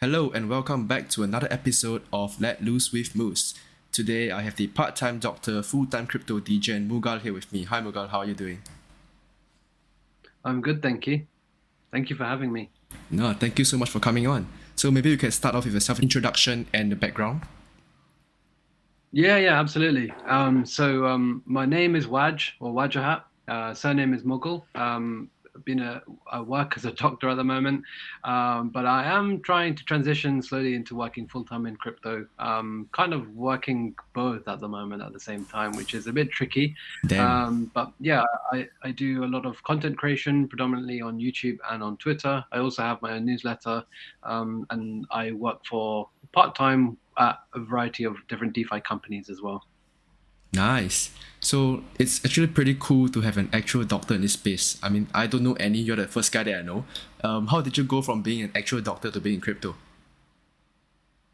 Hello and welcome back to another episode of Let Loose with Moose. Today I have the part-time doctor, full-time crypto DJ and Mughal here with me. Hi Mughal, how are you doing? I'm good, thank you. Thank you for having me. No, thank you so much for coming on. So maybe you can start off with a self-introduction and the background. Yeah, absolutely. My name is Waj or Wajahat. Surname is Mughal. I work as a doctor at the moment, but I am trying to transition slowly into working full time in crypto. Kind of working both at the moment at the same time, which is a bit tricky. Damn. But yeah, I do a lot of content creation, predominantly on YouTube and on Twitter. I also have my own newsletter, and I work for part time at a variety of different DeFi companies as well. Nice. So it's actually pretty cool to have an actual doctor in this space. I mean, I don't know any, you're the first guy that I know. How did you go from being an actual doctor to being in crypto?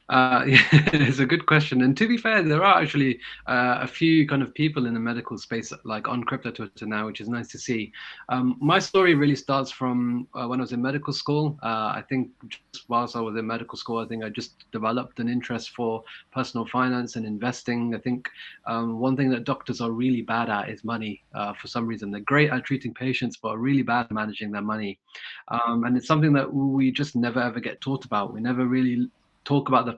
Yeah, it's a good question. And to be fair, there are actually a few kind of people in the medical space, like on crypto Twitter now, which is nice to see. My story really starts from when I was in medical school. I think just whilst I was in medical school, I think I just developed an interest for personal finance and investing. I think one thing that doctors are really bad at is money. For some reason, they're great at treating patients, but are really bad at managing their money. And it's something that we just never ever get taught about. We never really talk about the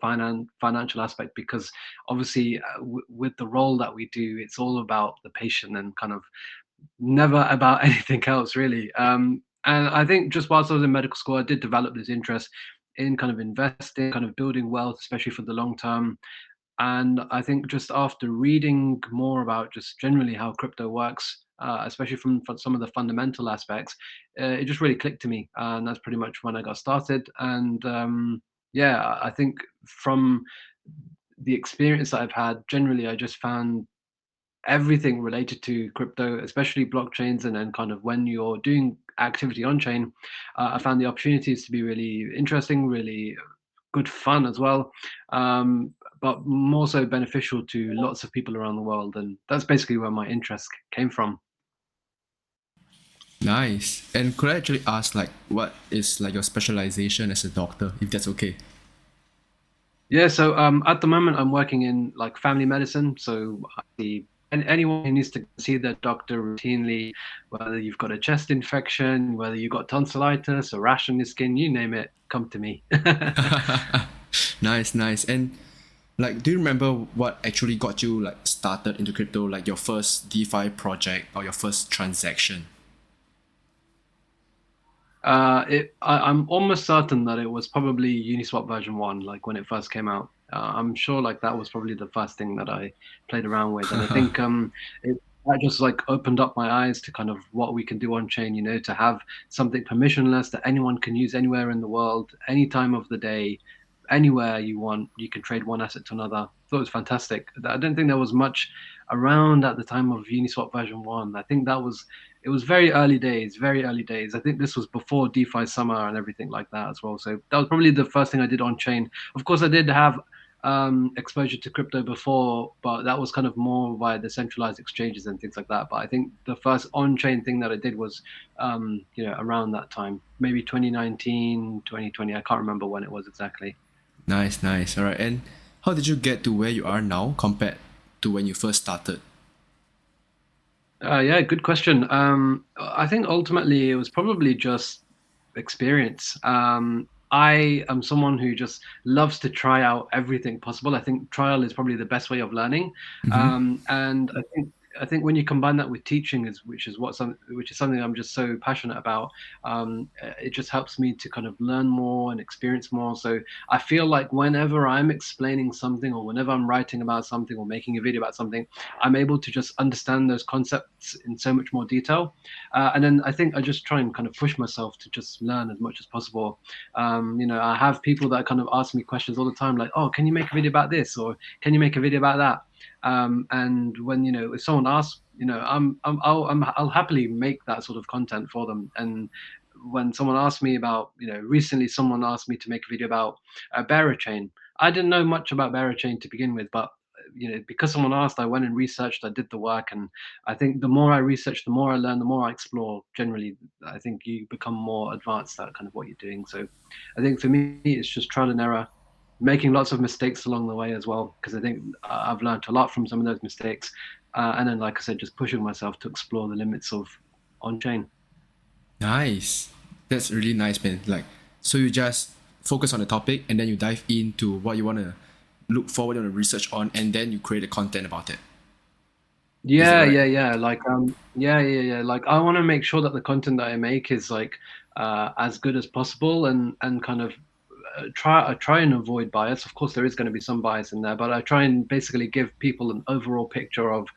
financial aspect because obviously with the role that we do, it's all about the patient and kind of never about anything else really. And I think just whilst I was in medical school, I did develop this interest in kind of investing, kind of building wealth, especially for the long term. And I think just after reading more about just generally how crypto works, especially from some of the fundamental aspects, it just really clicked to me. And that's pretty much when I got started. And yeah, I think from the experience that I've had, generally, I just found everything related to crypto, especially blockchains, and then kind of when you're doing activity on chain, I found the opportunities to be really interesting, really good fun as well, but more so beneficial to lots of people around the world. And that's basically where my interest came from. Nice. And could I actually ask like what is like your specialization as a doctor, if that's okay? Yeah, so at the moment I'm working in like family medicine. So I see anyone who needs to see their doctor routinely, whether you've got a chest infection, whether you've got tonsillitis, a rash on your skin, you name it, come to me. Nice, nice. And like, do you remember what actually got you like started into crypto, like your first DeFi project or your first transaction? I'm almost certain that it was probably Uniswap version one, like when it first came out. I'm sure like that was probably the first thing that I played around with, and I think it that just like opened up my eyes to kind of what we can do on chain. You know, to have something permissionless that anyone can use anywhere in the world, any time of the day, anywhere you want. You can trade one asset to another. I thought it was fantastic. I don't think there was much around at the time of Uniswap version one. I think that was it was very early days, very early days. I think this was before DeFi summer and everything like that as well. So that was probably the first thing I did on chain. Of course, I did have exposure to crypto before, but that was kind of more via the centralized exchanges and things like that. But I think the first on-chain thing that I did was, around that time, maybe 2019, 2020. I can't remember when it was exactly. Nice, nice. All right. And how did you get to where you are now compared to when you first started? Yeah, good question. I think ultimately it was probably just experience. I am someone who just loves to try out everything possible. I think trial is probably the best way of learning. Mm-hmm. And I think when you combine that with teaching is which is something I'm just so passionate about. It just helps me to kind of learn more and experience more. So I feel like whenever I'm explaining something or whenever I'm writing about something or making a video about something, I'm able to just understand those concepts in so much more detail. And then I think I just try and kind of push myself to just learn as much as possible. I have people that kind of ask me questions all the time, like, "Oh, can you make a video about this?" or "Can you make a video about that?" And when if someone asks, I'll happily make that sort of content for them. And when someone asked me about, recently someone asked me to make a video about a bearer chain. I didn't know much about bearer chain to begin with, but because someone asked, I went and researched, I did the work, and I think the more I research, the more I learn, the more I explore. Generally, I think you become more advanced at kind of what you're doing. So, I think for me, it's just trial and error, making lots of mistakes along the way as well, because I think I've learned a lot from some of those mistakes, and then, like I said, just pushing myself to explore the limits of on chain. Nice. That's really nice, man. Like, so you just focus on the topic and then you dive into what you want to look forward on the research on, and then you create a content about it. Is that Yeah, right? yeah, yeah. Like, yeah. Like, I want to make sure that the content that I make is like as good as possible, and kind of I try and avoid bias. Of course, there is going to be some bias in there, but I try and basically give people an overall picture of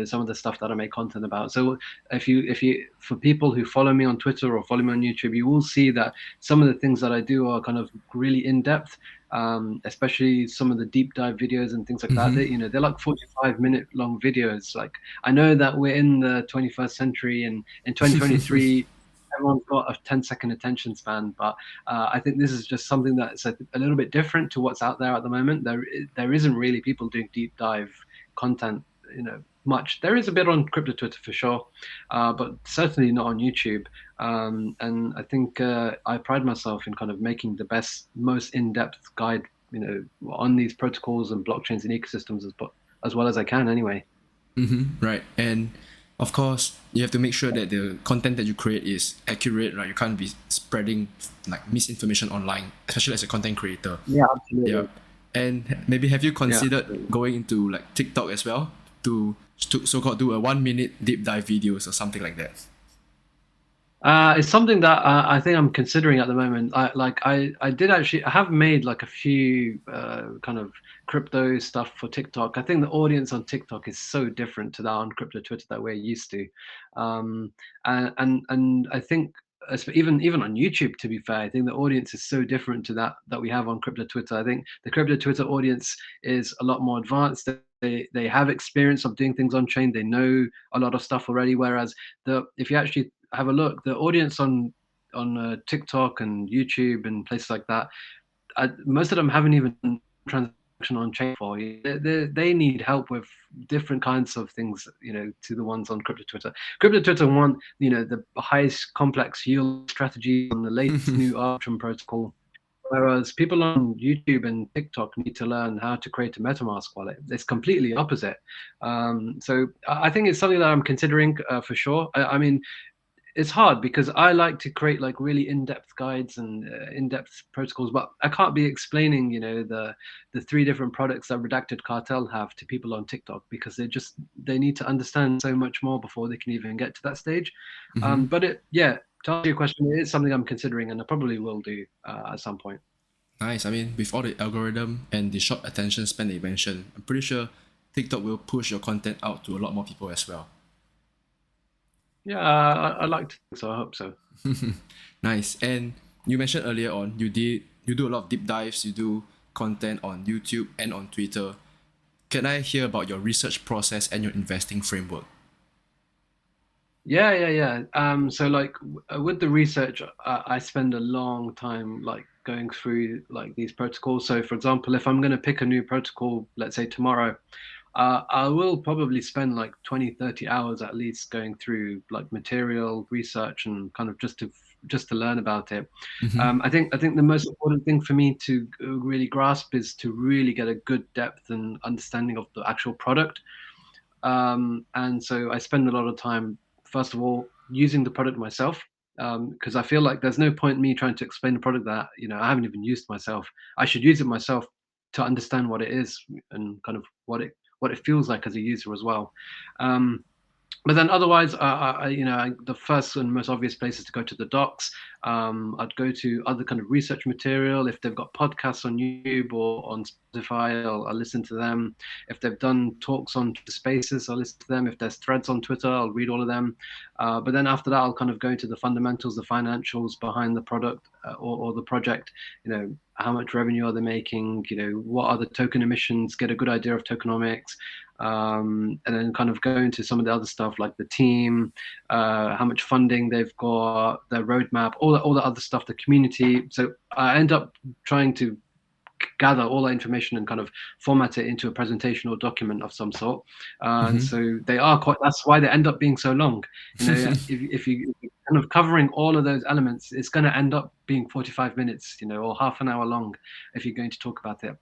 some of the stuff that I make content about. So if you for people who follow me on Twitter or follow me on YouTube, you will see that some of the things that I do are kind of really in depth. Especially some of the deep dive videos and things like that. Mm-hmm. They're like 45-minute long videos. Like, I know that we're in the 21st century, and in 2023 everyone's got a 10-second attention span, but I think this is just something that's a little bit different to what's out there at the moment. There isn't really people doing deep dive content, much. There is a bit on crypto Twitter for sure, but certainly not on YouTube. And I think I pride myself in kind of making the best, most in-depth guide, on these protocols and blockchains and ecosystems as well as I can anyway. Mm-hmm. Right. And of course, you have to make sure that the content that you create is accurate, right? You can't be spreading like misinformation online, especially as a content creator. Yeah, Yeah. absolutely. And maybe have you Yeah, considered absolutely. going into like TikTok as well to so-called do a 1 minute deep dive videos or something like that? It's something that I think I'm considering at the moment. I did actually, I have made like a few kind of crypto stuff for TikTok. I think the audience on TikTok is so different to that on crypto Twitter that we're used to. Um, and I think even on YouTube, to be fair, I think the audience is so different to that we have on crypto Twitter. I think the crypto Twitter audience is a lot more advanced. They have experience of doing things on chain. They know a lot of stuff already. Whereas the if you actually have a look, the audience on TikTok and YouTube and places like that, most of them haven't even done transaction on chain for you. They need help with different kinds of things, to the ones on crypto Twitter. Crypto Twitter want, the highest complex yield strategy on the latest new Arbitrum protocol. Whereas people on YouTube and TikTok need to learn how to create a MetaMask wallet. It's completely opposite. So I think it's something that I'm considering for sure. I mean, it's hard because I like to create like really in-depth guides and in-depth protocols, but I can't be explaining, the three different products that Redacted Cartel have to people on TikTok, because they need to understand so much more before they can even get to that stage. Mm-hmm. But yeah, to answer your question, it is something I'm considering, and I probably will do at some point. Nice. I mean, with all the algorithm and the short attention span that you mentioned, I'm pretty sure TikTok will push your content out to a lot more people as well. Yeah, I like to think so. I hope so. Nice. And you mentioned earlier on you do a lot of deep dives, you do content on YouTube and on Twitter. Can I hear about your research process and your investing framework? Yeah. So like with the research, I spend a long time like going through like these protocols. So for example, if I'm going to pick a new protocol, let's say tomorrow, I will probably spend like 20, 30 hours at least going through like material research and kind of just to learn about it. Mm-hmm. I think the most important thing for me to really grasp is to really get a good depth and understanding of the actual product. And so I spend a lot of time, first of all, using the product myself, because I feel like there's no point in me trying to explain a product that I haven't even used myself. I should use it myself to understand what it is and kind of what it feels like as a user as well. Um, but then otherwise, the first and most obvious place is to go to the docs. I'd go to other kind of research material. If they've got podcasts on YouTube or on Spotify, I'll listen to them. If they've done talks on Spaces, I'll listen to them. If there's threads on Twitter, I'll read all of them. But then after that, I'll kind of go into the fundamentals, the financials behind the product or the project. How much revenue are they making? What are the token emissions? Get a good idea of tokenomics. And then kind of go into some of the other stuff like the team, how much funding they've got, their roadmap, all the other stuff, the community. So I end up trying to gather all that information and kind of format it into a presentation or document of some sort. And Mm-hmm. so they are quite. That's why they end up being so long. If you kind of covering all of those elements, it's going to end up being 45 minutes, or half an hour long if you're going to talk about it.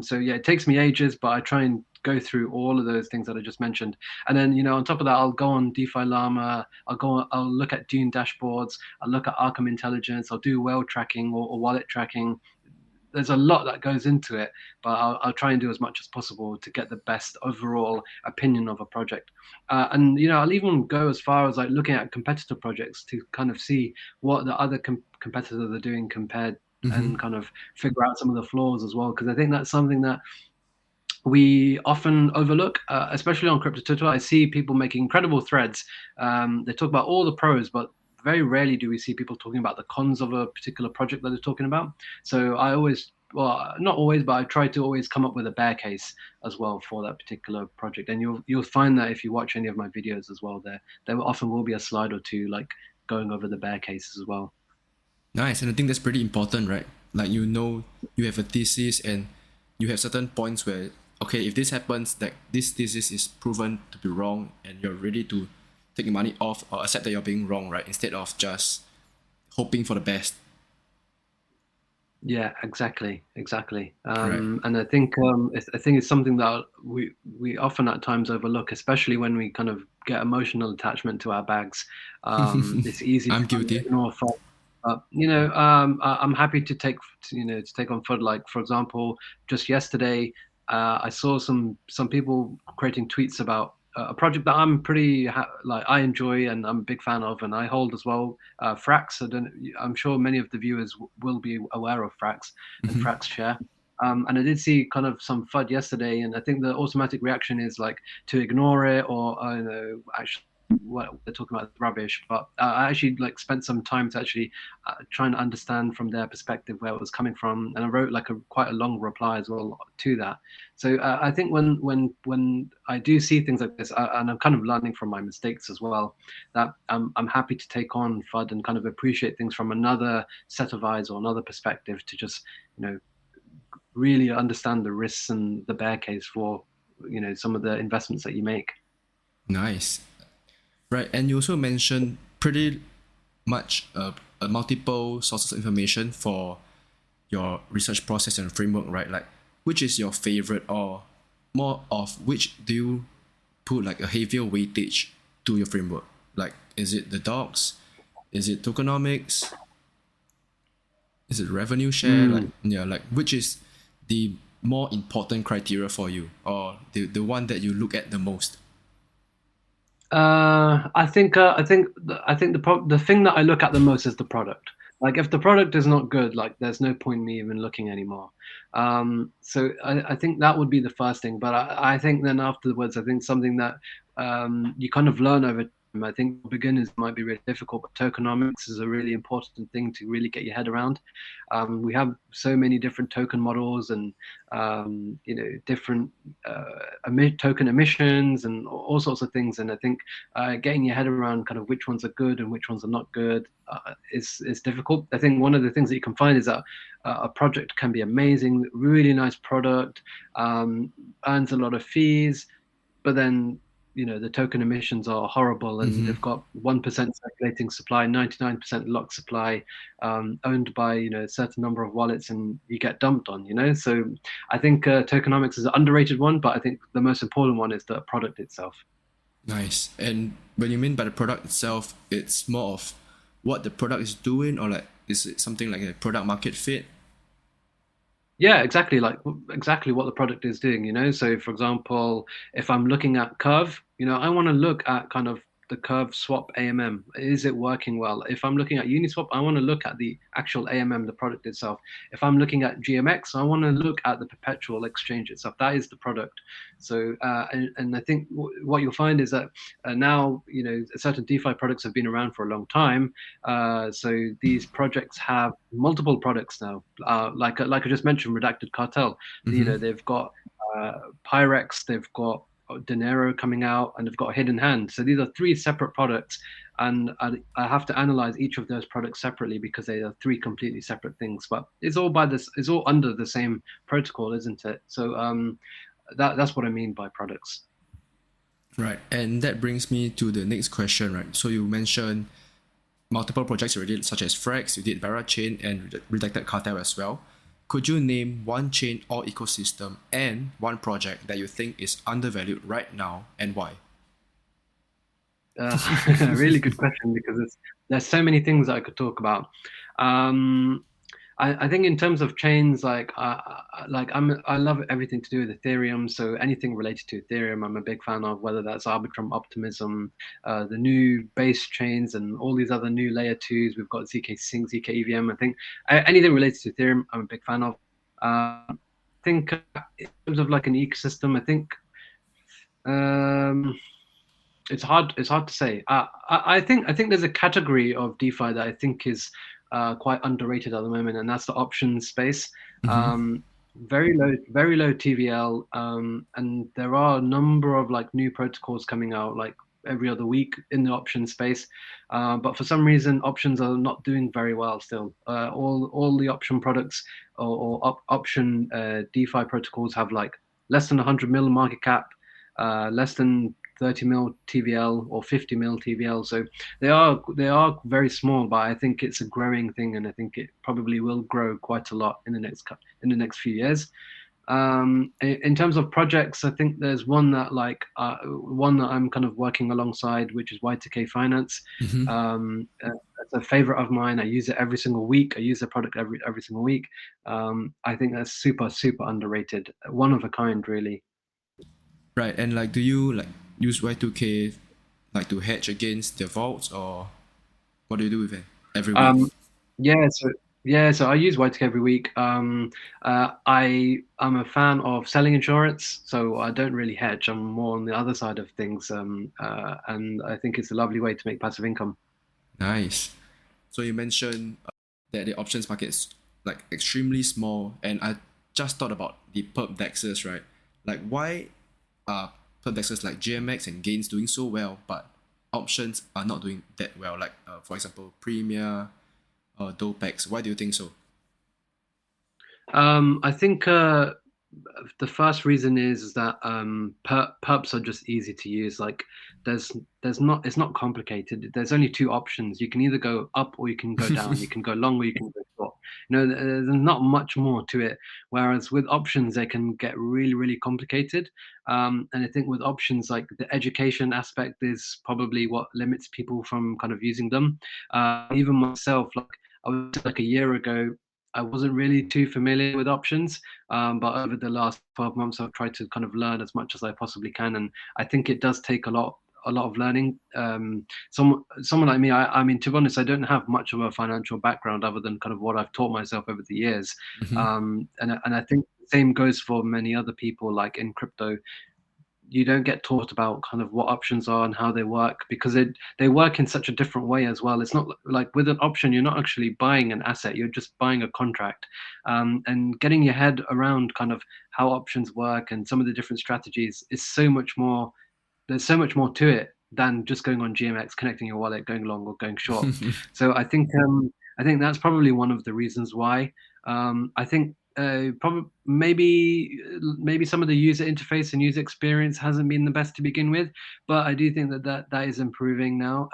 So yeah, it takes me ages, but I try and go through all of those things that I just mentioned. And then, on top of that, I'll go on DeFi Llama, I'll look at Dune dashboards, I'll look at Arkham Intelligence, I'll do whale tracking or wallet tracking. There's a lot that goes into it, but I'll try and do as much as possible to get the best overall opinion of a project. And I'll even go as far as like looking at competitor projects to kind of see what the other competitors are doing compared, Mm-hmm. and kind of figure out some of the flaws as well, because I think that's something that we often overlook, especially on crypto Twitter. I see people making incredible threads. They talk about all the pros, but very rarely do we see people talking about the cons of a particular project that they're talking about. So I always, well, not always, but I try to always come up with a bear case as well for that particular project. And you'll find that if you watch any of my videos as well, there often will be a slide or two like going over the bear cases as well. Nice, and I think that's pretty important, right? Like you have a thesis and you have certain points where okay, if this happens, that this thesis is proven to be wrong, and you're ready to take your money off or accept that you're being wrong, right? Instead of just hoping for the best, Yeah, exactly. right? And I think it's something that we often at times overlook, especially when we kind of get emotional attachment to our bags. It's easy to I'm kind of guilty. ignore FUD. I'm happy to take on FUD. Like for example, just yesterday, I saw some people creating tweets about a project that I'm like I enjoy and I'm a big fan of, and I hold as well. Frax. I'm sure many of the viewers will be aware of Frax and Mm-hmm. Frax Share. And I did see kind of some FUD yesterday, and I think the automatic reaction is like to ignore it, or actually what they're talking about is rubbish. But I actually like spent some time to actually trying to understand from their perspective where it was coming from, and I wrote like a quite a long reply as well to that. So I think when I do see things like this, and I'm kind of learning from my mistakes as well, that I'm happy to take on FUD and kind of appreciate things from another set of eyes or another perspective to just really understand the risks and the bear case for some of the investments that you make. Nice, right? And you also mentioned pretty much multiple sources of information for your research process and framework, right? Like, which is your favorite, or more of which do you put like a heavier weightage to your framework? Like, is it the docs? Is it tokenomics? Is it revenue share? Like, Mm. yeah, like which is the more important criteria for you, or the one that you look at the most? I think the thing that I look at the most is the product. Like if the product is not good, like there's no point in me even looking anymore. So I think that would be the first thing. But I think then afterwards, I think something that you kind of learn over time. I think for beginners might be really difficult, but tokenomics is a really important thing to really get your head around. We have so many different token models and different token emissions and all sorts of things. And I think getting your head around kind of which ones are good and which ones are not good is difficult. I think one of the things that you can find is that a project can be amazing, really nice product, earns a lot of fees, but then the token emissions are horrible, and Mm-hmm. they've got 1% circulating supply, 99% locked supply, owned by a certain number of wallets, and you get dumped on. So I think tokenomics is an underrated one, but I think the most important one is the product itself. Nice. And when you mean by the product itself, it's more of what the product is doing, or like is it something like a product market fit? Yeah, exactly. Like exactly what the product is doing. So, for example, if I'm looking at Curve, I want to look at kind of the Curve swap AMM. Is it working well? If I'm looking at Uniswap, I want to look at the actual AMM, the product itself. If I'm looking at GMX, I want to look at the perpetual exchange itself. That is the product. So, and I think what you'll find is that now, certain DeFi products have been around for a long time. So these projects have multiple products now. Like I just mentioned, Redacted Cartel. Mm-hmm. They've got Pyrex, they've got dinero coming out, and they've got hidden hand. So these are three separate products, and I have to analyze each of those products separately because they are three completely separate things. But it's all by this, it's all under the same protocol, isn't it? So that's what I mean by products. Right, and that brings me to the next question, right? So you mentioned multiple projects already, such as Frax, you did Barra Chain and Redacted Cartel as well. Could you name one chain or ecosystem and one project that you think is undervalued right now and why? Really good question because there's so many things that I could talk about. Um, I think in terms of chains, I love everything to do with Ethereum. So anything related to Ethereum, I'm a big fan of. Whether that's Arbitrum, Optimism, the new base chains, and all these other new layer twos. We've got zk Sync, zk EVM. I think anything related to Ethereum, I'm a big fan of. I think in terms of like an ecosystem, I think. Um, it's hard to say. I think there's a category of DeFi that I think is quite underrated at the moment, and that's the options space. Mm-hmm. Um, very low TVL, and there are a number of like new protocols coming out like every other week in the option space. But for some reason, options are not doing very well still. All the option products or option DeFi protocols have like less than 100 million market cap, less than 30 mil TVL or 50 mil TVL. So they are very small, but I think it's a growing thing, and I think it probably will grow quite a lot in the next few years. In terms of projects, I think there's one that I'm kind of working alongside, which is Y2K Finance. Mm-hmm. It's a favorite of mine. I use it every single week. I use the product every single week. I think that's super underrated. One of a kind, really. Right, and like, do you like use Y2K like to hedge against the vaults, or what do you do with it every week? Um, Yeah, so so I use Whitec every week. I am a fan of selling insurance, so I don't really hedge. I'm more on the other side of things, and I think it's a lovely way to make passive income. Nice. So you mentioned that the options market is like extremely small, and I just thought about the perp dexes, right? Like, why are perp dexes like GMX and Gains doing so well, but options are not doing that well? Like, for example, Premier, Dopex. Why do you think so? I think the first reason is that perps are just easy to use. Like there's there's not it's not complicated. There's only two options. You can either go up or you can go down. You can go long or you can go short. There's not much more to it. Whereas with options, they can get really complicated. And I think with options, like the education aspect is probably what limits people from kind of using them. Even myself, like I was like a year ago. I wasn't really too familiar with options, but over the last 12 months, I've tried to kind of learn as much as I possibly can, and I think it does take a lot of learning. Someone like me, I mean, to be honest, I don't have much of a financial background other than kind of what I've taught myself over the years, Mm-hmm. and I think the same goes for many other people, like in crypto. You don't get taught about kind of what options are and how they work because they work in such a different way as well. It's not like with an option, you're not actually buying an asset, you're just buying a contract. And getting your head around kind of how options work and some of the different strategies is so much more. There's so much more to it than just going on GMX, connecting your wallet, going long or going short. So I think that's probably one of the reasons why. I think probably maybe some of the user interface and user experience hasn't been the best to begin with, but I do think that is improving now.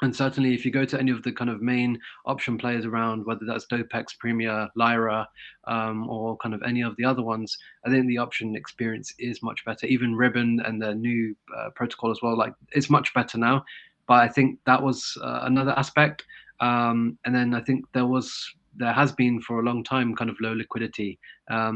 And certainly, if you go to any of the kind of main option players around, whether that's Dopex, Premier, Lyra, or kind of any of the other ones, I think the option experience is much better. Even Ribbon and the new protocol as well, like it's much better now. But I think that was another aspect. And then I think there has been for a long time kind of low liquidity.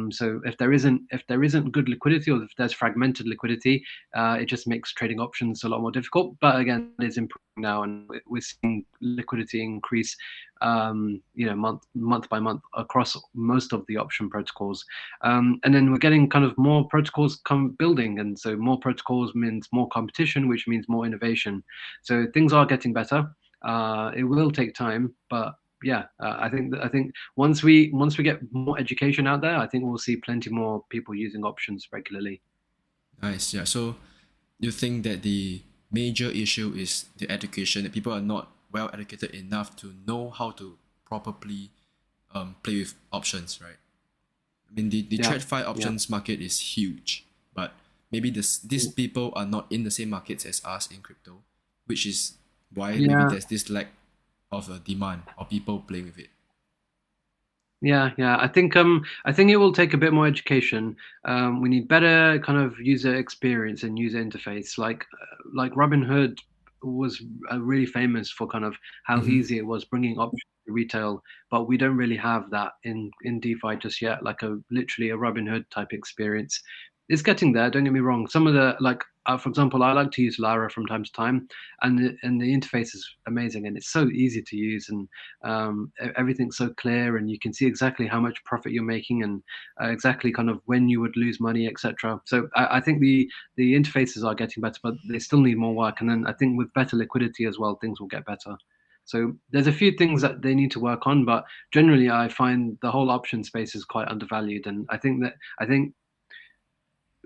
So if there isn't good liquidity or if there's fragmented liquidity, it just makes trading options a lot more difficult. But again, it is improving now, and we're seeing liquidity increase, month by month across most of the option protocols. And then we're getting kind of more protocols come building, and so more protocols means more competition, which means more innovation. So things are getting better. It will take time, but yeah, I think once we get more education out there, I think we'll see plenty more people using options regularly. Nice. Yeah. So you think that the major issue is the education, that people are not well educated enough to know how to properly play with options, right? I mean, the Yeah, TradFi yeah, options market is huge, but maybe these people are not in the same markets as us in crypto, which is why maybe yeah. there's this lack of a demand or people playing with it. Yeah, yeah. I think it will take a bit more education. We need better kind of user experience and user interface. Like Robinhood was really famous for kind of how Mm-hmm. easy it was bringing options to retail, but we don't really have that in DeFi just yet. Like a literally a Robinhood type experience. It's getting there. Don't get me wrong. Some of the like, for example, I like to use Lara from time to time, and the interface is amazing and it's so easy to use and everything's so clear and you can see exactly how much profit you're making and exactly kind of when you would lose money, etc. So I think the interfaces are getting better, but they still need more work. And then I think with better liquidity as well, things will get better. So there's a few things that they need to work on, but generally I find the whole option space is quite undervalued, and I think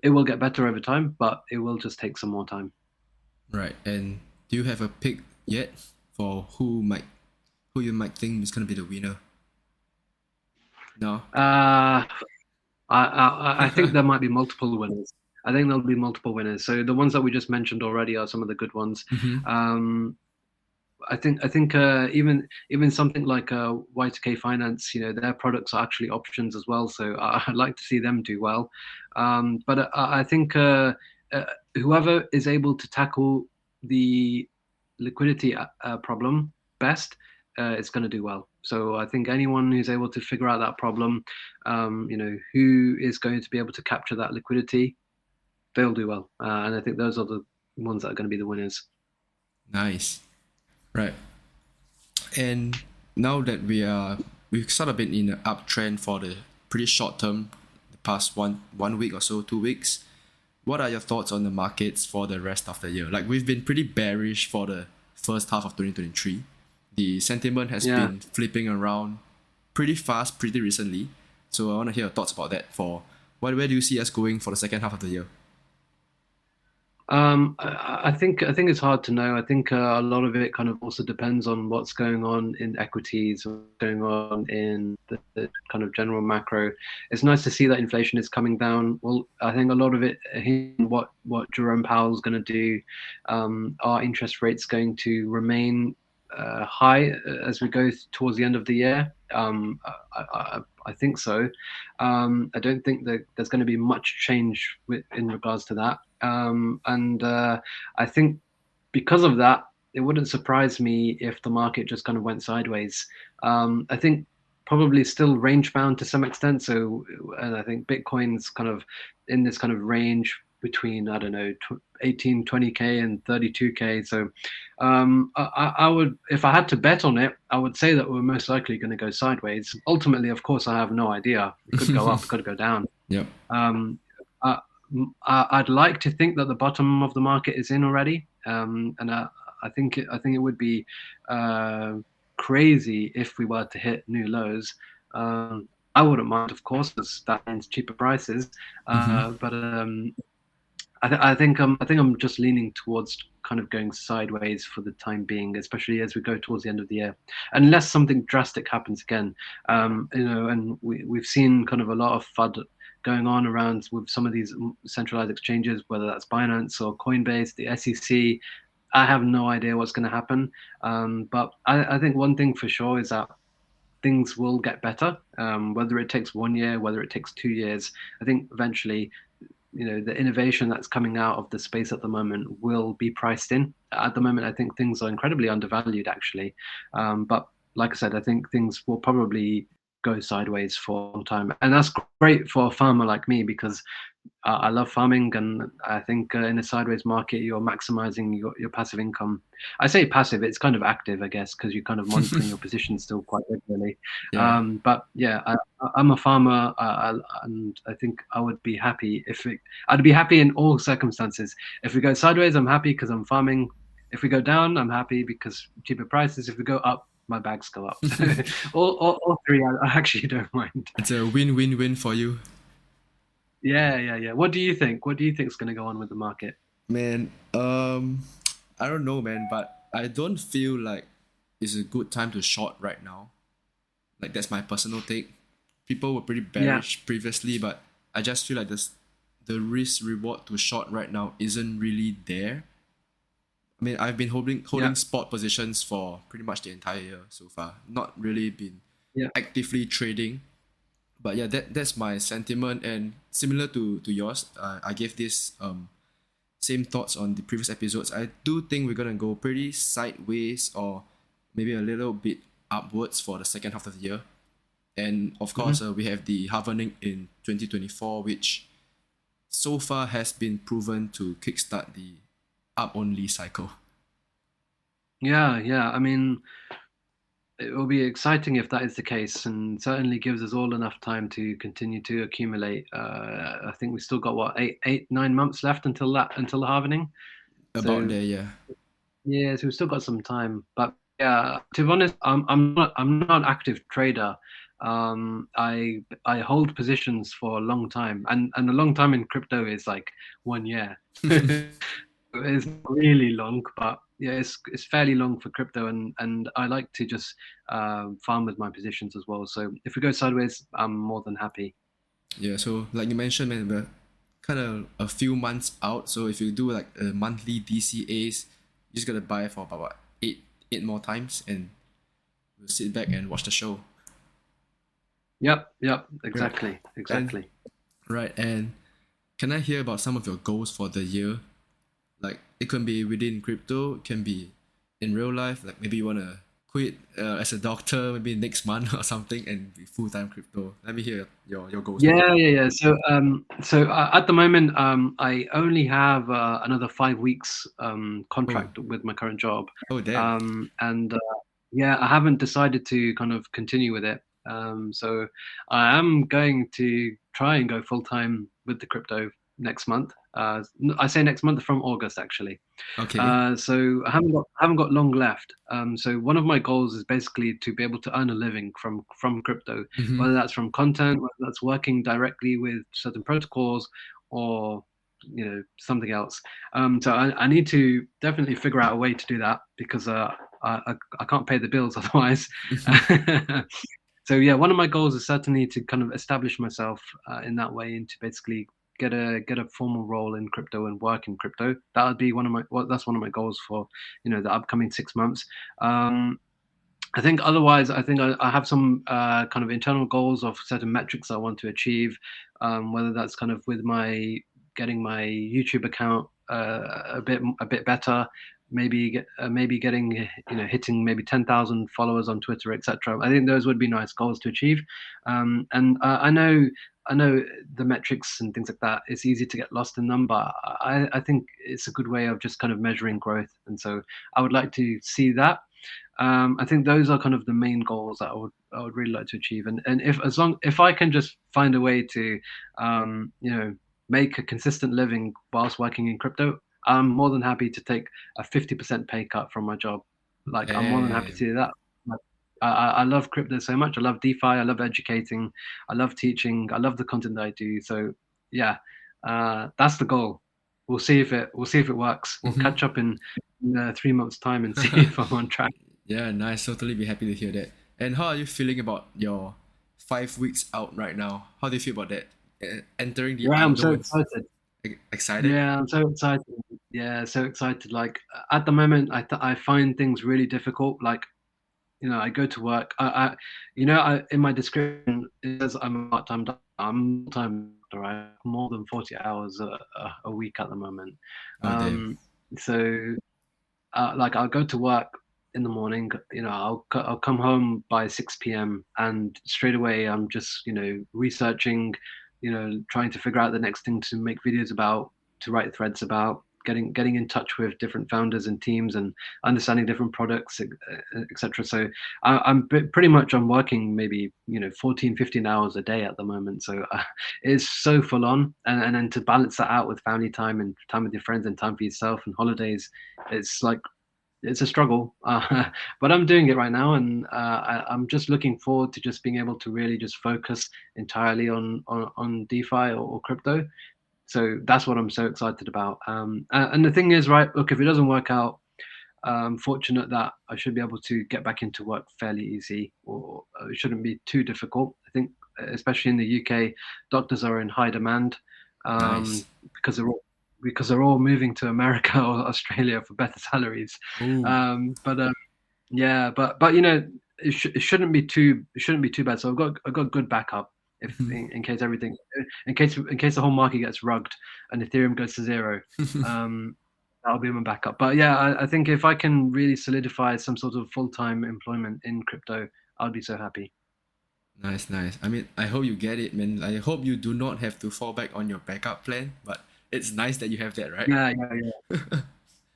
it will get better over time, but it will just take some more time. Right. And do you have a pick yet for who you might think is gonna be the winner? No. Uh, I think there might be multiple winners. I think there'll be multiple winners. So the ones that we just mentioned already are some of the good ones. Mm-hmm. Um, I think even something like Y2K Finance, you know, their products are actually options as well. So I'd like to see them do well. But I think uh, whoever is able to tackle the liquidity problem best is going to do well. So I think anyone who's able to figure out that problem, you know, who is going to be able to capture that liquidity, they'll do well. And I think those are the ones that are going to be the winners. Nice. Right. And now that we've sort of been in an uptrend for the pretty short term, the past one week or so, 2 weeks. What are your thoughts on the markets for the rest of the year? Like we've been pretty bearish for the first half of 2023. The sentiment has Yeah. been flipping around pretty fast, pretty recently. So I want to hear your thoughts about that. For where do you see us going for the second half of the year? I think it's hard to know. I think a lot of it kind of also depends on what's going on in equities, what's going on in the kind of general macro. It's nice to see that inflation is coming down. Well, I think a lot of it, what Jerome Powell's going to do. Are interest rates going to remain high as we go towards the end of the year? I think so. I don't think that there's going to be much change in regards to that. And I think because of that, it wouldn't surprise me if the market just kind of went sideways. I think probably still range bound to some extent. So, and I think Bitcoin's kind of in this kind of range between, I don't know, 18, 20K and 32K. So, I would, if I had to bet on it, I would say that we're most likely going to go sideways. Ultimately, of course, I have no idea. It could go up, it could go down. Yep. Um, uh, I'd like to think that the bottom of the market is in already, and I think it would be uh, crazy if we were to hit new lows. I wouldn't mind, of course, because that means cheaper prices. Mm-hmm. But I think I'm just leaning towards kind of going sideways for the time being, especially as we go towards the end of the year, unless something drastic happens again. You know, and we've seen kind of a lot of FUD going on around with some of these centralized exchanges, whether that's Binance or Coinbase, the SEC. I have no idea what's going to happen, but I think one thing for sure is that things will get better. Whether it takes 1 year, whether it takes 2 years, I think eventually, you know, the innovation that's coming out of the space at the moment will be priced in. At the moment, I think things are incredibly undervalued, actually. But like I said, I think things will probably go sideways for a long time, and that's great for a farmer like me because I love farming, and I think in a sideways market, you're maximizing your passive income. I say passive; it's kind of active, I guess, because you're kind of monitoring your position still quite regularly. Yeah. But yeah, I'm a farmer, and I think I would be happy if it. I'd be happy in all circumstances. If we go sideways, I'm happy because I'm farming. If we go down, I'm happy because cheaper prices. If we go up, my bags go up. So all three, I actually don't mind. It's a win-win-win for you. Yeah, yeah, yeah. What do you think? What do you think is going to go on with the market? Man, I don't know, man, but I don't feel like it's a good time to short right now. Like that's my personal take. People were pretty Yeah, bearish previously, but I just feel like the risk reward to short right now isn't really there. I mean, I've been yeah, holding spot positions for pretty much the entire year so far. Not really been yeah. actively trading, but yeah, that's my sentiment. And similar to yours, I gave this same thoughts on the previous episodes. I do think we're gonna go pretty sideways or maybe a little bit upwards for the second half of the year. And of course, Hmm. we have the halvening in 2024, which so far has been proven to kickstart the up only cycle. Yeah, yeah. I mean, it will be exciting if that is the case, and certainly gives us all enough time to continue to accumulate. I think we still got what 9 months left until the halvening. About So there, yeah. yeah, so we've still got some time. But yeah, to be honest, I'm not an active trader. I hold positions for a long time, and a long time in crypto is like 1 year. It's not really long, but yeah, it's fairly long for crypto, and I like to just farm with my positions as well. So if we go sideways, I'm more than happy. Yeah, so like you mentioned, man, we're kind of a few months out. So if you do like a monthly DCAs, you just gotta buy for about what, eight more times, and we'll sit back and watch the show. Yep, yep, Right. exactly, And exactly. right, and can I hear about some of your goals for the year? Like it can be within crypto, it can be in real life. Like maybe you wanna quit as a doctor maybe next month or something and be full time crypto. Let me hear your goals, man. Yeah, yeah, yeah. So at the moment, I only have another 5 weeks Oh, contract with my current job, oh damn. and yeah, I haven't decided to kind of continue with it. So I am going to try and go full time with the crypto next month. I say next month from August, actually. Okay. So I haven't got long left. So one of my goals is basically to be able to earn a living from crypto, Mm-hmm. whether that's from content, whether that's working directly with certain protocols, or something else. So I need to definitely figure out a way to do that because I can't pay the bills otherwise. So yeah, one of my goals is certainly to kind of establish myself in that way and to basically get a formal role in crypto and work in crypto. That would be that's one of my goals for the upcoming 6 months. Um, I think otherwise, I think I have some kind of internal goals of certain metrics I want to achieve, whether that's kind of with my getting my YouTube account a bit better, maybe getting hitting maybe 10,000 followers on Twitter, etc. I think those would be nice goals to achieve, and I know the metrics and things like that. It's easy to get lost in them, but I think it's a good way of just kind of measuring growth, and so I would like to see that. I think those are kind of the main goals that I would really like to achieve. And if I can just find a way to make a consistent living whilst working in crypto, I'm more than happy to take a 50% pay cut from my job. Like I'm more than happy to Damn. do that. Like, I love crypto so much. I love DeFi. I love educating. I love teaching. I love the content that I do. So yeah, that's the goal. We'll see if it works. We'll Mm-hmm. catch up in 3 months' time and see if I'm on track. Yeah, nice. Totally be happy to hear that. And how are you feeling about your 5 weeks out right now? How do you feel about that? Entering the Yeah, I'm so unknown. excited. Excited? Yeah, I'm so excited. Yeah, so excited. Like at the moment, I find things really difficult. Like I go to work. In my description it says I'm a part-time doctor. I'm a full-time doctor. I have more than 40 hours a week at the moment. Oh damn. Um, so like I'll go to work in the morning. I'll come home by 6 p.m. and straight away I'm just researching, trying to figure out the next thing to make videos about, to write threads about, getting in touch with different founders and teams and understanding different products, etc. So pretty much I'm working maybe 14, 15 hours a day at the moment. So it's so full on, and then to balance that out with family time and time with your friends and time for yourself and holidays, it's like it's a struggle, but I'm doing it right now, and I'm just looking forward to just being able to really just focus entirely on DeFi or crypto. So that's what I'm so excited about. And the thing is, right? Look, if it doesn't work out, I'm fortunate that I should be able to get back into work fairly easy, or it shouldn't be too difficult. I think, especially in the UK, doctors are in high demand Nice. um, because they're all moving to America or Australia for better salaries. Oh. But yeah, but it shouldn't be too bad. So I've got good backup if in case everything in case the whole market gets rugged and Ethereum goes to zero. Um, that'll be my backup. But yeah, I think if I can really solidify some sort of full-time employment in crypto, I'll be so happy. Nice, nice. I mean, I hope you get it, man. I hope you do not have to fall back on your backup plan, but it's nice that you have that, right? Yeah,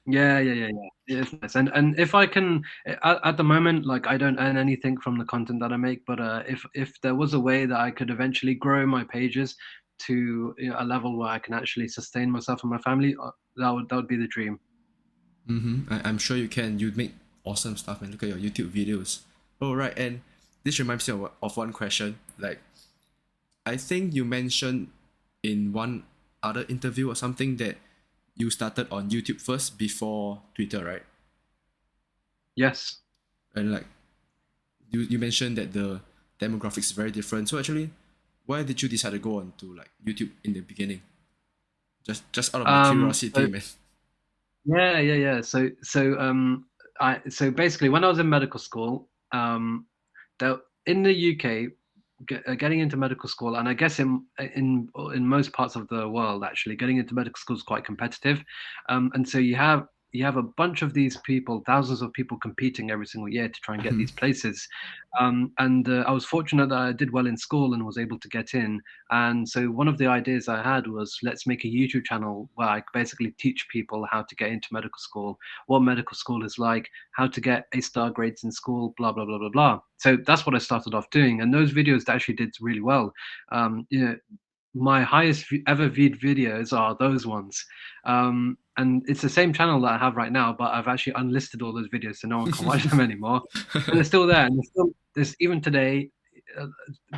yeah, yeah. Yeah. It's nice. And if I can, at the moment, like I don't earn anything from the content that I make, but if there was a way that I could eventually grow my pages to a level where I can actually sustain myself and my family, that would be the dream. I'm sure you can. You make awesome stuff, man. Look at your YouTube videos. Oh, right. And this reminds me of one question. Like, I think you mentioned in one other interview or something that you started on YouTube first before Twitter, right? Yes. And like, you mentioned that the demographics is very different. So actually, why did you decide to go on to like YouTube in the beginning? Just out of my curiosity, So man. yeah. So basically, when I was in medical school, in the UK, getting into medical school, and I guess in most parts of the world, actually, getting into medical school is quite competitive, and so you have a bunch of these people, thousands of people competing every single year to try and get these places. And I was fortunate that I did well in school and was able to get in. And so one of the ideas I had was, let's make a YouTube channel where I basically teach people how to get into medical school, what medical school is like, how to get A-star grades in school, blah blah blah blah blah. So that's what I started off doing, and those videos actually did really well. My highest ever viewed videos are those ones, and it's the same channel that I have right now, but I've actually unlisted all those videos so no one can watch them anymore. And they're still there, and there's even today. Uh,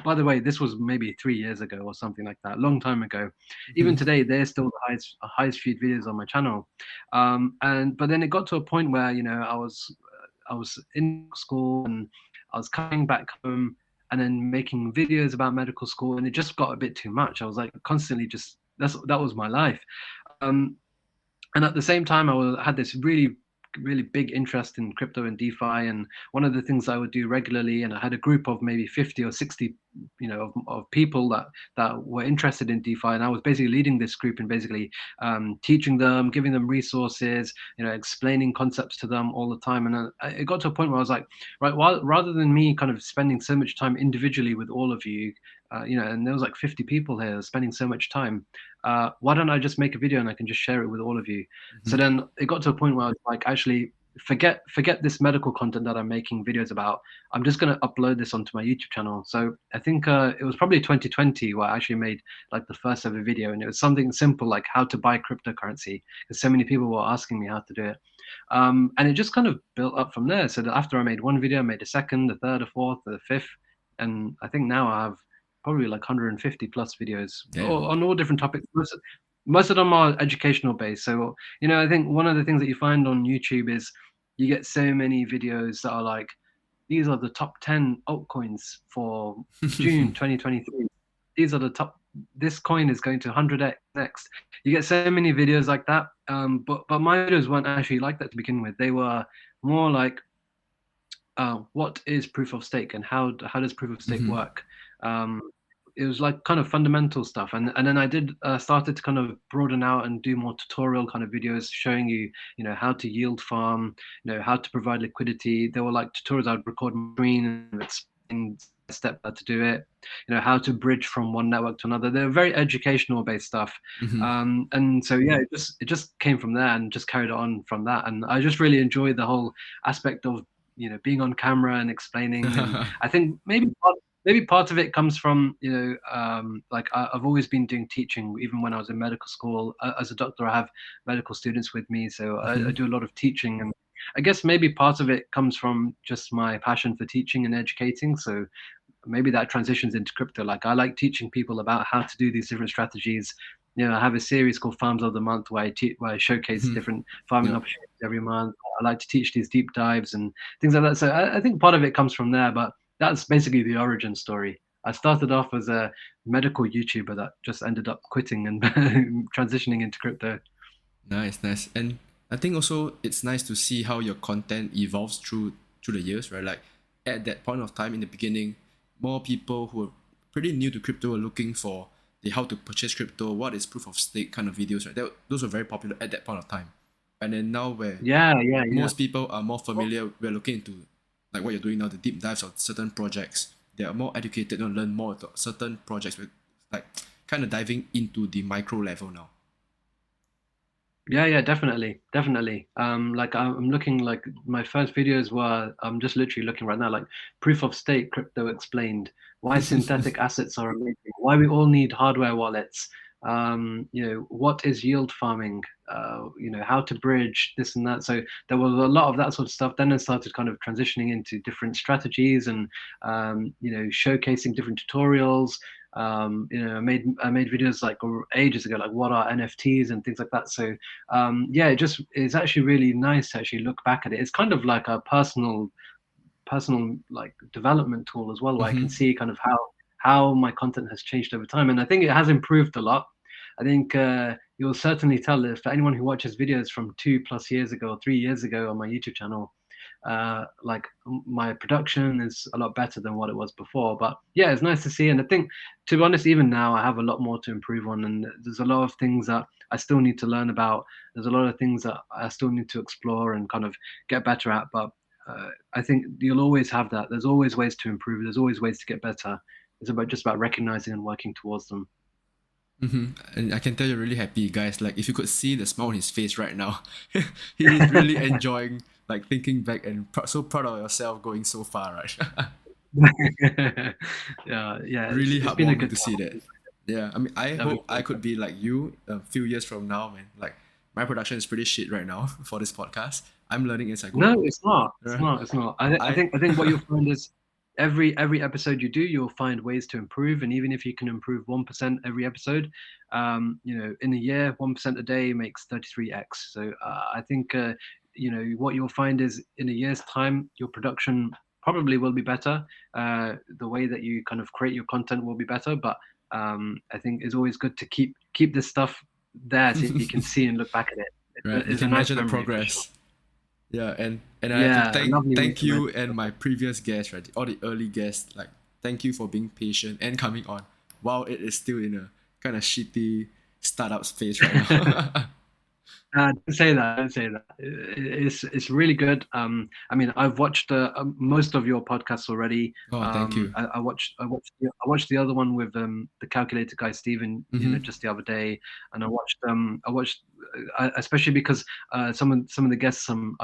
by the way, this was maybe 3 years ago or something like that, a long time ago. Even today, they're still the highest viewed videos on my channel. And but then it got to a point where I was in school and I was coming back home and then making videos about medical school, and it just got a bit too much. I was like constantly just that was my life. Um, and at the same time, had this really big interest in crypto and DeFi. And one of the things I would do regularly, and I had a group of maybe 50 or 60, of people that were interested in DeFi, and I was basically leading this group and basically teaching them, giving them resources, explaining concepts to them all the time. And it got to a point where I was like, right, while rather than me kind of spending so much time individually with all of you, and there was like 50 people here spending so much time. Why don't I just make a video and I can just share it with all of you? So then it got to a point where I was like, actually, forget this medical content that I'm making videos about. I'm just going to upload this onto my YouTube channel. So I think it was probably 2020 where I actually made like the first ever video, and it was something simple like how to buy cryptocurrency, because so many people were asking me how to do it. And it just kind of built up from there. So that after I made one video, I made a second, a third, a fourth, a fifth, and I think now I have probably like 150 plus videos Damn. on all different topics. Most of them are educational based. So, I think one of the things that you find on YouTube is you get so many videos that are like, these are the top 10 altcoins for June 2023. These are the top, this coin is going to 100x next. You get so many videos like that. But my videos weren't actually like that to begin with. They were more like, what is proof of stake and how does proof of stake work? Um, it was like kind of fundamental stuff, and then I did started to kind of broaden out and do more tutorial kind of videos showing you how to yield farm, how to provide liquidity. There were like tutorials I'd record on screen and explain step how to do it, how to bridge from one network to another. They're very educational based stuff. And so yeah, it just came from there and just carried on from that, and I just really enjoyed the whole aspect of being on camera and explaining. And I think maybe part of it comes from like I've always been doing teaching even when I was in medical school. As a doctor, I have medical students with me, so I do a lot of teaching. I guess maybe part of it comes from just my passion for teaching and educating. So maybe that transitions into crypto. Like I like teaching people about how to do these different strategies. I have a series called Farms of the Month where I showcase Mm-hmm. different farming Yeah. opportunities every month. I like to teach these deep dives and things like that. So I think part of it comes from there, but that's basically the origin story. I started off as a medical YouTuber that just ended up quitting and transitioning into crypto. Nice, nice. And I think also it's nice to see how your content evolves through the years, right? Like at that point of time in the beginning, more people who are pretty new to crypto are looking for the how to purchase crypto, what is proof of stake kind of videos, right? Those were very popular at that point of time. And then now where Yeah. most people are more Well, familiar, we're looking into like what you're doing now, the deep dives of certain projects. They are more educated and learn more about certain projects with like kind of diving into the micro level now. yeah, definitely. Like I'm looking like my first videos were I'm just literally looking right now like proof of stake crypto explained, why synthetic assets are amazing, why we all need hardware wallets, what is yield farming, how to bridge this and that. So there was a lot of that sort of stuff. Then I started kind of transitioning into different strategies and showcasing different tutorials. I made videos like ages ago, like what are NFTs and things like that. So yeah, it's actually really nice to actually look back at it. It's kind of like a personal like development tool as well, where I can Mm-hmm. see kind of how my content has changed over time, and I think it has improved a lot. I think you'll certainly tell if for anyone who watches videos from 2+ years ago or 3 years ago on my YouTube channel, like my production is a lot better than what it was before. But yeah, it's nice to see, and I think to be honest, even now I have a lot more to improve on, and there's a lot of things that I still need to learn about. There's a lot of things that I still need to explore and kind of get better at. But I think you'll always have that. There's always ways to improve. There's always ways to get better. It's about just about recognizing and working towards them. Mm-hmm. And I can tell you're really happy, guys. Like if you could see the smile on his face right now, he's really enjoying, like thinking back and so proud of yourself going so far, right? Yeah. Really It's been a heartwarming good to see that. Yeah, I mean, I hope I time. could be like you a few years from now, man. Like my production is pretty shit right now for this podcast. I'm learning as I go No, along. it's not. It's Right? not. It's not. I think what you'll find is every episode you do, you'll find ways to improve, and even if you can improve 1% every episode, in a year, 1% a day makes 33x. So I think what you'll find is in a year's time, your production probably will be better. The way that you kind of create your content will be better, but I think it's always good to keep this stuff there so you can see and look back at it. Right, you It's a can measure nice the memory for sure. progress. Yeah, and I have to Yeah, a thank lovely way thank to measure you and my progress. previous guests, right? All the early guests, like thank you for being patient and coming on while it is still in a kind of shitty startup phase right now. Don't say that. Don't say that. It's really good. I mean, I've watched most of your podcasts already. Oh, thank you. I watched the other one with the calculator guy Steven, Mm-hmm. just the other day, and I watched especially because some of the guests I'm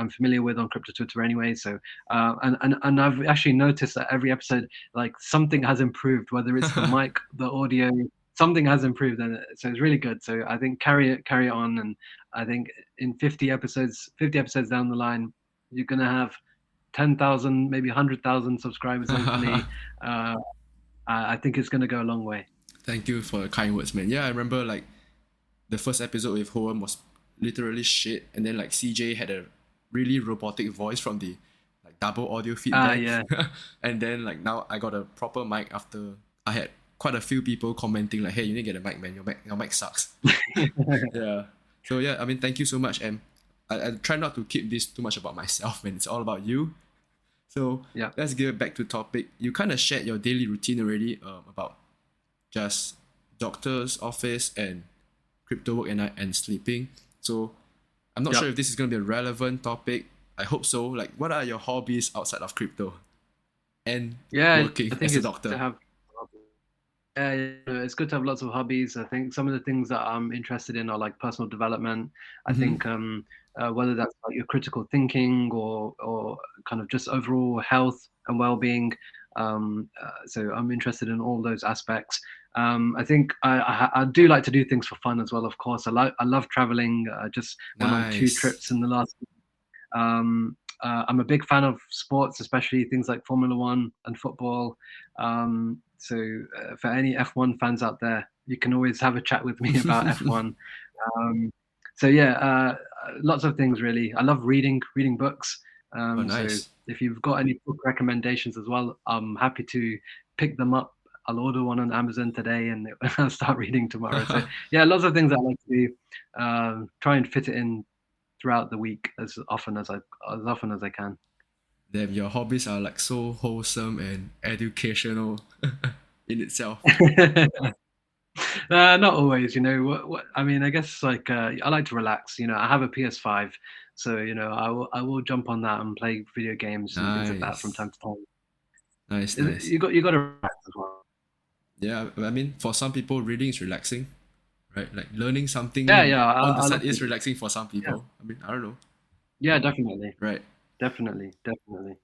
familiar with on crypto Twitter anyway. So and I've actually noticed that every episode like something has improved, whether it's the mic, the audio, something has improved, and so it's really good. So I think carry it on, and I think in 50 episodes down the line, you're gonna have 10,000, maybe 100,000 subscribers. Hopefully, uh, I think it's gonna go a long way. Thank you for the kind words, man. Yeah, I remember like the first episode with Hoem was literally shit, and then like CJ had a really robotic voice from the like double audio feedback, Yeah, and then like now I got a proper mic after I had quite a few people commenting like, "Hey, you need to get a mic, man. Your mic sucks." Yeah. So yeah, I mean, thank you so much, and I try not to keep this too much about myself, man. It's all about you. So yeah, let's get back to topic. You kind of shared your daily routine already about just doctor's office and crypto work and sleeping. So I'm not yeah. sure if this is going to be a relevant topic. I hope so. Like, what are your hobbies outside of crypto and Yeah, working I think as a it's to doctor? have. It's good to have lots of hobbies. I think some of the things that I'm interested in are like personal development. I Mm-hmm. think whether that's like your critical thinking or kind of just overall health and well-being. So I'm interested in all those aspects. I think I do like to do things for fun as well. Of course, I love traveling. Just went on two Nice. trips in the last I'm a big fan of sports, especially things like Formula One and football. For any F1 fans out there, you can always have a chat with me about F1. Um, Lots of things really. I love reading books. Oh, So nice. if you've got any book recommendations as well, I'm happy to pick them up. I'll order one on Amazon today and I'll start reading tomorrow. So yeah, lots of things I like to do. Try and fit it in throughout the week as often as I can. Damn, your hobbies are like so wholesome and educational in itself. Not always, what I mean, I guess like I like to relax. I have a PS5, so I will jump on that and play video games and things like that from Nice. time to time. Nice, nice. You got to relax as well. Yeah, I mean, for some people, reading is relaxing, right? Like learning Yeah, something yeah, on the I side love is it. relaxing for some Yeah, people. I mean, I don't know, yeah, definitely, right? definitely, definitely.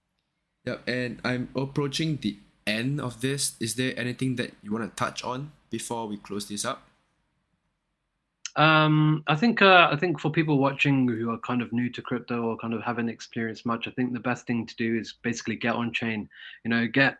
Yep, and I'm approaching the end of this. Is there anything that you want to touch on before we close this up? I think for people watching who are kind of new to crypto or kind of haven't experienced much, I think the best thing to do is basically get on chain. Get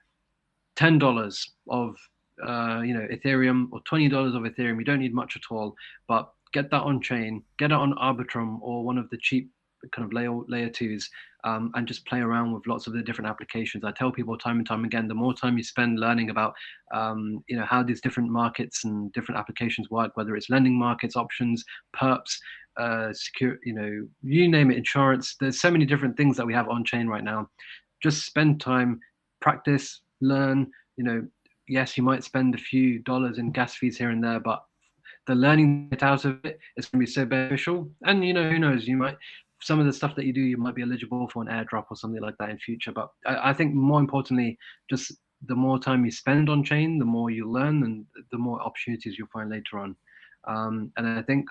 $10 of Ethereum or $20 of Ethereum. You don't need much at all, but get that on chain, get it on Arbitrum or one of the cheap kind of layer twos, and just play around with lots of the different applications. I tell people time and time again, the more time you spend learning about how these different markets and different applications work, whether it's lending markets, options, perps, secure, you name it, insurance. There's so many different things that we have on chain right now. Just spend time, practice, learn. you know yes, you might spend a few dollars in gas fees here and there, but the learning it out of it is going to be so beneficial. And who knows, you might, some of the stuff that you do, you might be eligible for an airdrop or something like that in future. But I think more importantly, just the more time you spend on chain, the more you learn and the more opportunities you'll find later on. And I think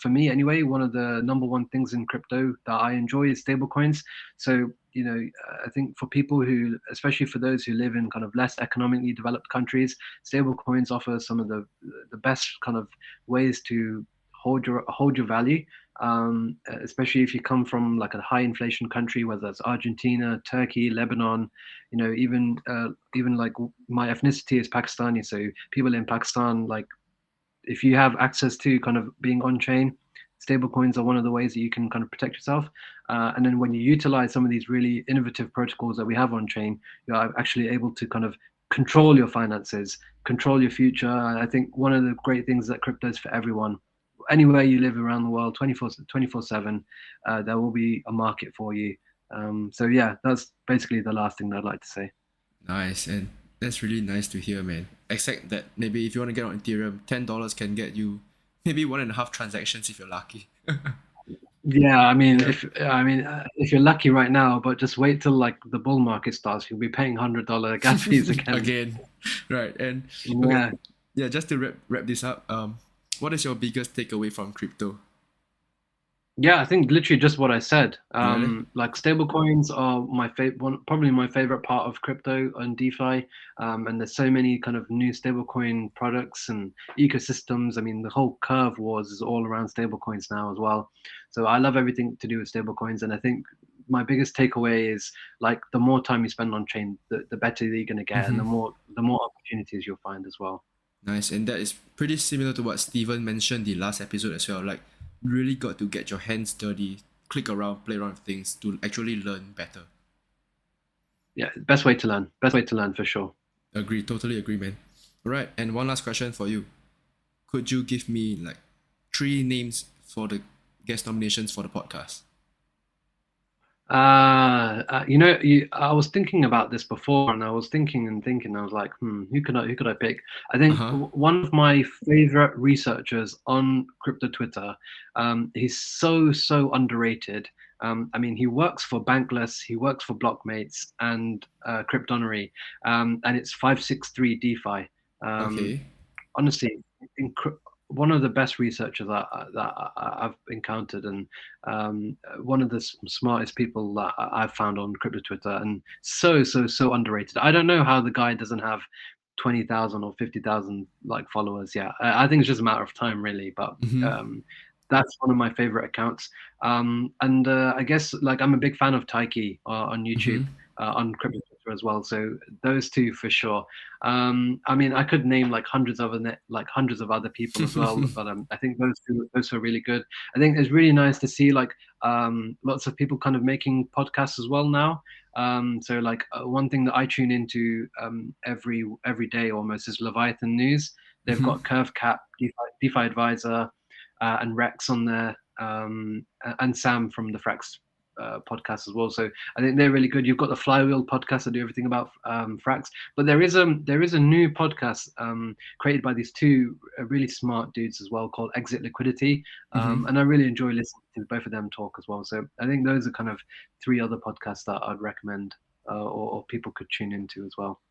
for me anyway, one of the number one things in crypto that I enjoy is stablecoins. So I think for people who, especially for those who live in kind of less economically developed countries, stablecoins offer some of the best kind of ways to hold your value. Especially if you come from like a high inflation country, whether that's Argentina, Turkey, Lebanon, even like my ethnicity is Pakistani, so people in Pakistan, like if you have access to kind of being on chain, stable coins are one of the ways that you can kind of protect yourself. And then when you utilize some of these really innovative protocols that we have on chain, you're actually able to kind of control your finances, control your future. And I think one of the great things that crypto is for everyone, anywhere you live around the world, 24/7, there will be a market for you. So yeah, that's basically the last thing that I'd like to say. Nice, and that's really nice to hear, man. Except that maybe if you want to get on Ethereum, $10 can get you maybe one and a half transactions if you're lucky. Yeah, I mean, Yeah. if you're lucky right now, but just wait till like the bull market starts, you'll be paying $100 gas fees again. Again, right? And okay, Yeah, yeah. Just to wrap this up, what is your biggest takeaway from crypto? yeah, I think literally just what I said. Really? Like stable coins are my favorite one, probably my favorite part of crypto and DeFi. And there's so many kind of new stablecoin products and ecosystems. I mean, the whole curve wars is all around stablecoins now as well. So I love everything to do with stablecoins, and I think my biggest takeaway is like the more time you spend on chain, the better you're going to get, and Mm-hmm. the more opportunities you'll find as well. Nice, and that is pretty similar to what Steven mentioned the last episode as well. Like, really got to get your hands dirty, click around, play around with things to actually learn better. Yeah, best way to learn. Best way to learn for sure. Agree, totally agree, man. All right, and one last question for you. Could you give me like three names for the guest nominations for the podcast? I was thinking about this before, and I was thinking and thinking. I was like, who could I pick? I Uh think huh. one of my favorite researchers on crypto Twitter. He's so underrated. I mean, he works for Bankless, he works for Blockmates and Cryptonory, and it's 563 DeFi. Um, Okay. Honestly, one of the best researchers I've encountered, and one of the smartest people that I've found on crypto Twitter, and so underrated. I don't know how the guy doesn't have 20,000 or 50,000 like followers. Yeah, I think it's just a matter of time, really. But Mm-hmm. um, that's one of my favorite accounts. And I guess like I'm a big fan of Taiki on Mm-hmm. YouTube, on crypto Twitter as well. So those two for sure. I mean, I could name like hundreds of other people as well, but I think those are really good. I think it's really nice to see like lots of people kind of making podcasts as well now. So like one thing that I tune into every day almost is Leviathan News. They've Mm-hmm. got Curve Cap, DeFi Advisor, and Rex on there, and Sam from the Frax podcast as well. So I think they're really good. You've got the Flywheel podcast that do everything about Frax, but there is a new podcast created by these two really smart dudes as well called Exit Liquidity, Mm-hmm. and I really enjoy listening to both of them talk as well. So I think those are kind of three other podcasts that I'd recommend, or people could tune into as well.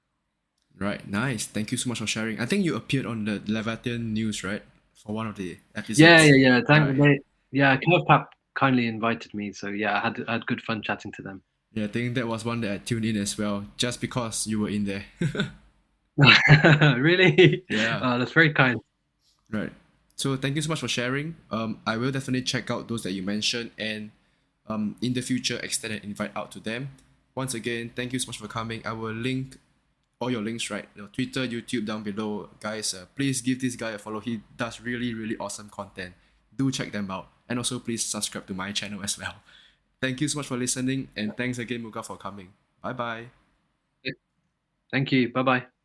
Right, nice. Thank you so much for sharing. I think you appeared on the Leviathan news, right? For one of the Yeah, episodes. yeah, yeah. Right. Yeah, Curve kindly invited me, so yeah, I had good fun chatting to them. Yeah, I think that was one that I tuned in as well, just because you were in there. Really? Yeah, That's very kind. right. So thank you so much for sharing. I will definitely check out those that you mentioned and in the future extend an invite out to them. Once again, thank you so much for coming. I will link all your links, right? Your Twitter, YouTube down below. Guys, please give this guy a follow. He does really, really awesome content. Do check them out. And also please subscribe to my channel as well. Thank you so much for listening and thanks again, Mughal, for coming. Bye bye. Thank you. Bye bye.